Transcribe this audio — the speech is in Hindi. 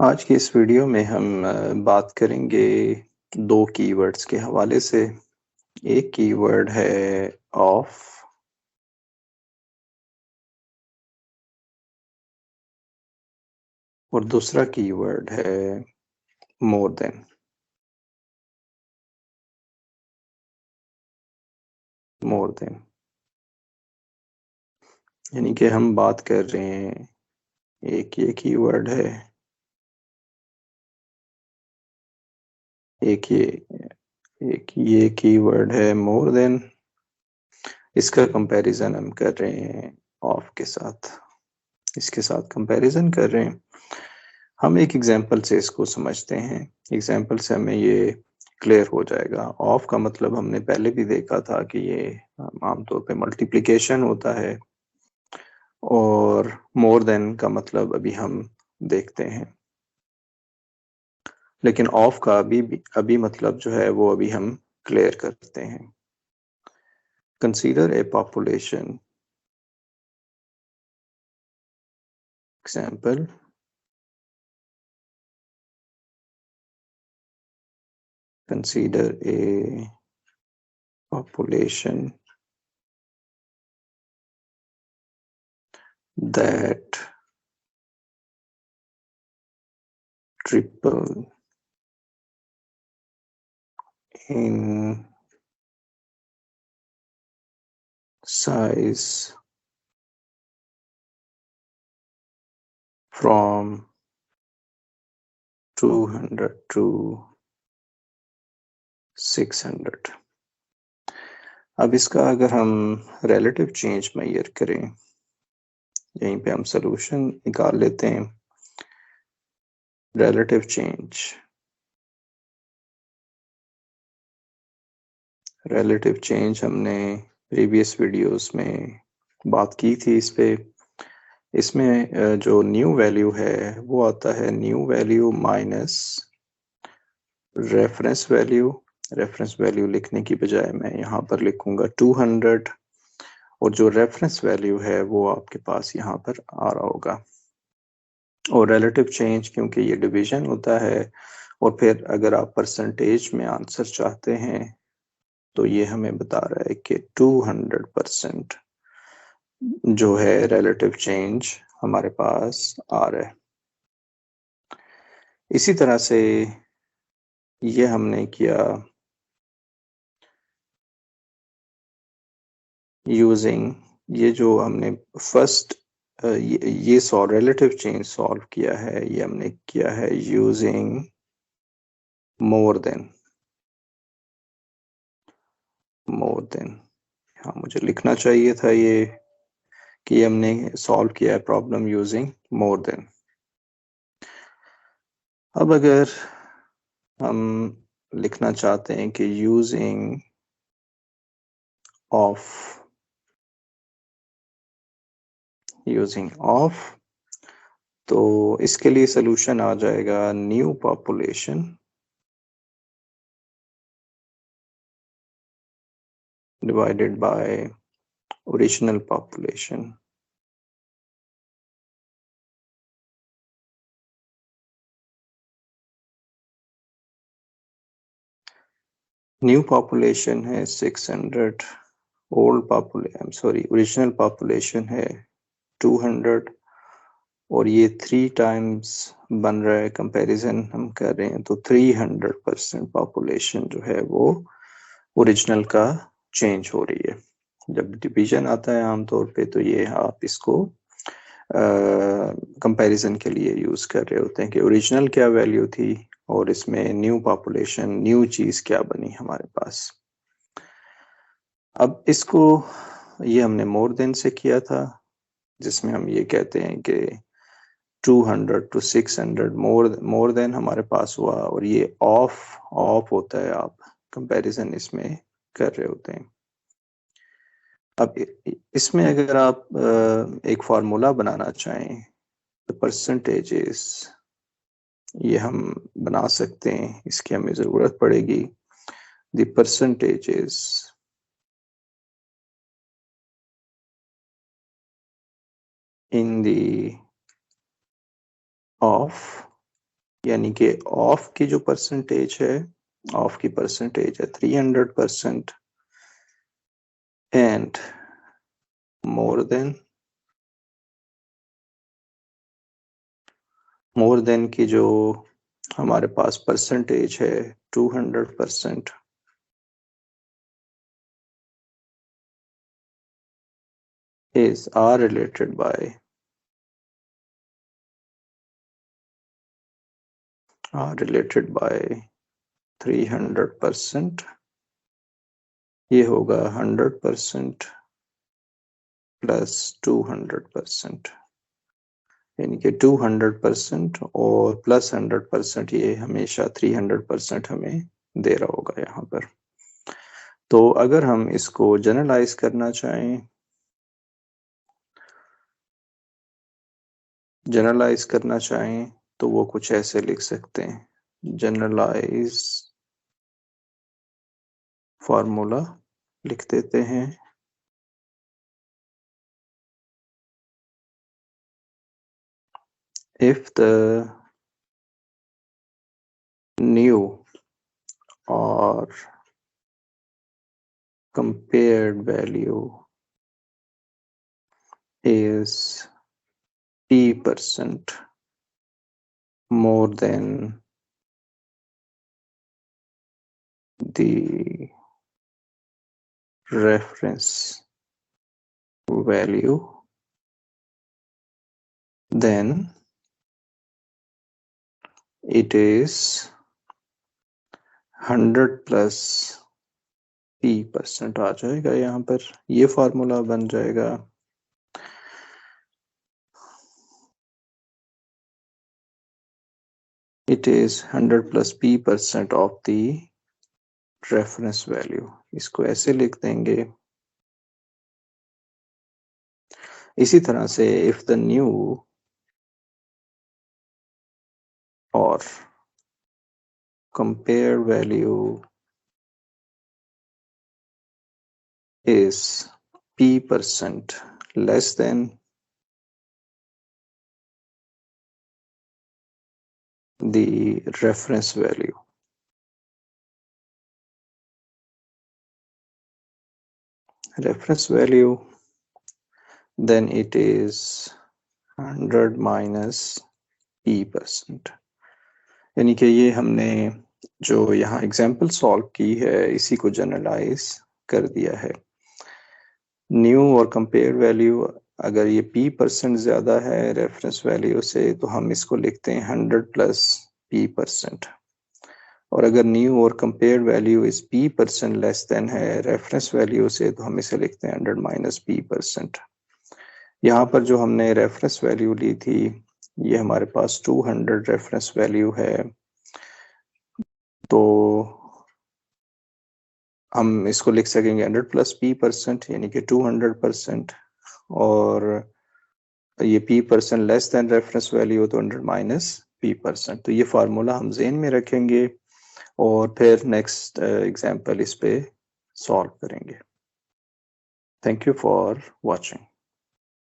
आज की इस वीडियो में हम बात करेंगे दो कीवर्ड्स के हवाले से। एक कीवर्ड है ऑफ और दूसरा कीवर्ड है मोर देन। मोर देन यानी कि हम बात कर रहे हैं, एक ये कीवर्ड है, एक ये कीवर्ड है मोर देन। इसका कंपैरिजन हम कर रहे हैं ऑफ के साथ, इसके साथ कंपैरिजन कर रहे हैं। हम एक एग्जांपल से इसको समझते हैं, एग्जांपल से हमें ये क्लियर हो जाएगा। ऑफ का मतलब हमने पहले भी देखा था कि ये आमतौर पे मल्टीप्लिकेशन होता है, और मोर देन का मतलब अभी हम देखते हैं। लेकिन ऑफ का अभी मतलब जो है वो अभी हम क्लियर करते हैं। Consider a population, example consider a population that triple in size from 200 to 600। अब इसका अगर हम रिलेटिव चेंज मेजर करें, यहीं पे हम सॉल्यूशन निकाल लेते हैं। रिलेटिव चेंज हमने प्रीवियस वीडियोस में बात की थी इस पे। इसमें जो न्यू वैल्यू है वो आता है new value minus reference value. Reference value लिखने की बजाय मैं यहाँ पर लिखूंगा 200, और जो रेफरेंस वैल्यू है वो आपके पास यहाँ पर आ रहा होगा। और रिलेटिव चेंज क्योंकि ये डिवीजन होता है, और फिर अगर आप परसेंटेज में आंसर चाहते हैं तो ये हमें बता रहा है कि 200% जो है रिलेटिव चेंज हमारे पास आ रहा है। इसी तरह से ये हमने किया यूजिंग, ये जो हमने फर्स्ट ये रिलेटिव चेंज सॉल्व किया है, ये हमने किया है यूजिंग मोर देन। हाँ, मुझे लिखना चाहिए था ये कि हमने सॉल्व किया है प्रॉब्लम यूजिंग मोर देन। अब अगर हम लिखना चाहते हैं कि यूजिंग ऑफ, तो इसके लिए सलूशन आ जाएगा new population divided by original population. New population है 600, ओरिजिनल पॉपुलेशन है 200, और ये 3 टाइम्स बन रहा है। कंपैरिजन हम कर रहे हैं तो 300% पॉपुलेशन जो है वो ओरिजिनल का चेंज हो रही है। जब डिवीजन आता है आमतौर पे तो ये आप इसको कंपैरिजन के लिए यूज कर रहे होते हैं कि ओरिजिनल क्या वैल्यू थी और इसमें न्यू पॉपुलेशन, न्यू चीज क्या बनी हमारे पास। अब इसको ये हमने मोर देन से किया था, जिसमें हम ये कहते हैं कि 200 to 600 मोर देन हमारे पास हुआ, और ये ऑफ होता है, आप कंपैरिजन इसमें कर रहे होते हैं। अब इसमें अगर आप एक फार्मूला बनाना चाहें तो परसेंटेजेस ये हम बना सकते हैं, इसकी हमें जरूरत पड़ेगी। The percentages in the of यानी कि ऑफ की जो परसेंटेज है, ऑफ की परसेंटेज है 300% एंड मोर देन की जो हमारे पास परसेंटेज है 200% are related by 300%, ये होगा 100% प्लस 200%, यानी कि 200% और प्लस 100%, ये हमेशा 300% हमें दे रहा होगा यहाँ पर। तो अगर हम इसको जनरलाइज करना चाहें, तो वो कुछ ऐसे लिख सकते हैं, जनरलाइज फॉर्मूला लिख देते हैं। If the new or compared value is p% more than the reference value, then it is 100 plus p% आ जाएगा। यहाँ पर ये फॉर्मूला बन जाएगा। It is 100 plus p% of the reference value। इसको ऐसे लिख देंगे। इसी तरह से if the new or compare value is p% less than the reference value, then it is 100 minus p%। यानी कि ये हमने जो यहाँ एग्जाम्पल सॉल्व की है इसी को जनरलाइज कर दिया है। न्यू और कंपेयर वैल्यू अगर ये p% ज्यादा है रेफरेंस वैल्यू से तो हम इसको लिखते हैं 100 प्लस p%, और अगर न्यू और कंपेयर वैल्यू इस p% लेस देन है रेफरेंस वैल्यू से तो हम इसे लिखते हैं 100 माइनस p%। यहाँ पर जो हमने रेफरेंस वैल्यू ली थी ये हमारे पास 200 रेफरेंस वैल्यू है, तो हम इसको लिख सकेंगे 100 प्लस p% यानी कि 200%, और ये p% less than reference value तो 100 माइनस p%। तो ये फार्मूला हम ज़हन में रखेंगे और फिर नेक्स्ट एग्जाम्पल इस पे सॉल्व करेंगे। Thank you for watching.